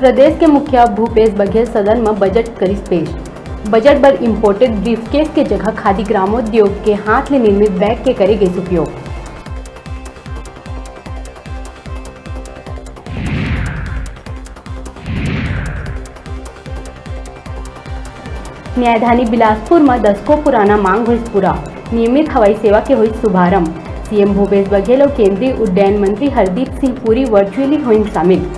प्रदेश के मुखिया भूपेश बघेल सदन में बजट करीस पेश। बजट पर इम्पोर्टेड ब्रीफकेस के जगह खादी ग्रामोद्योग के हाथ ले निर्मित बैग के करे गए उपयोग। न्यायधानी बिलासपुर में दशकों पुराना मांग हुई पूरा। नियमित हवाई सेवा के हुई शुभारंभ। सीएम भूपेश बघेल और केंद्रीय उड्डयन मंत्री हरदीप सिंह पुरी वर्चुअली हुई शामिल।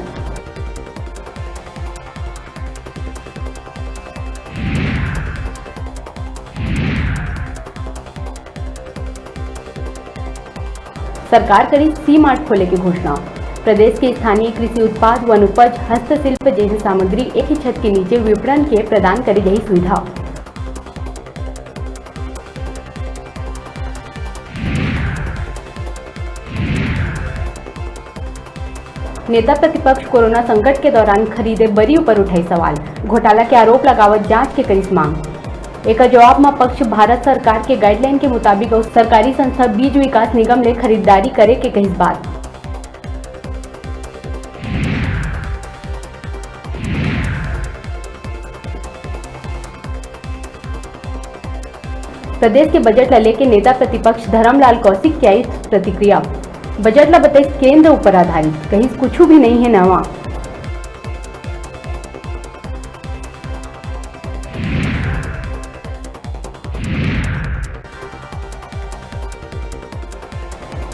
सरकार करी सी मार्ट खोले की घोषणा। प्रदेश के स्थानीय कृषि उत्पाद, वन उपज, हस्तशिल्प जैसी सामग्री एक ही छत के नीचे विपणन के प्रदान करी गई सुविधा। नेता प्रतिपक्ष कोरोना संकट के दौरान खरीदे बरियों पर उठाई सवाल। घोटाला के आरोप लगावत जांच के करी मांग। एक जवाब में पक्ष भारत सरकार के गाइडलाइन के मुताबिक और सरकारी संस्था बीज विकास निगम ले खरीदारी करे के कही बात। प्रदेश के बजट ला लेके नेता प्रतिपक्ष धर्मलाल कौशिक की आई प्रतिक्रिया। बजट ला बताई केंद्र ऊपर आधारित, कहीं कुछ भी नहीं है नवा।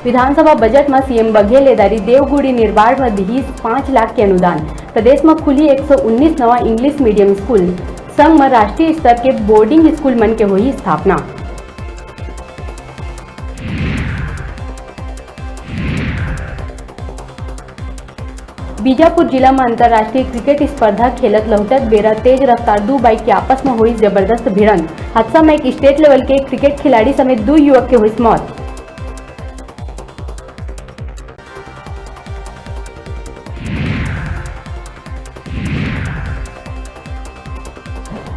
विधानसभा बजट में सीएम बघेल लेदारी देवगुड़ी निर्माण में दी 5 लाख के अनुदान। प्रदेश में खुली 119 नवा इंग्लिश मीडियम स्कूल। संघ में राष्ट्रीय स्तर के बोर्डिंग स्कूल मन के हुई स्थापना। बीजापुर जिला में अंतर्राष्ट्रीय क्रिकेट स्पर्धा खेलत लौटत बेरा तेज रफ्तार 2 बाइक के आपस में हुई जबरदस्त भिड़ंत। हादसा में एक स्टेट लेवल के क्रिकेट खिलाड़ी समेत 2 युवक के हुई मौत।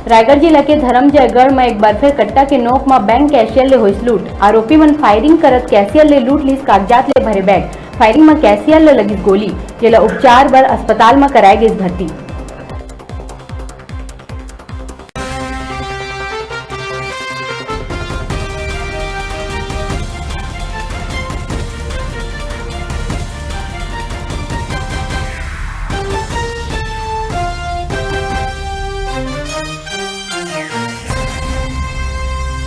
रायगढ़ जिला के धर्मजयगढ़ में एक बार फिर कट्टा के नोक में बैंक कैशियर ले हुई लूट। आरोपी मन फायरिंग करत कैशियर ले लूट लीस कागजात ले भरे बैग। फायरिंग में कैशियर ले लगी गोली, जेला उपचार बर अस्पताल में कराए गई भर्ती।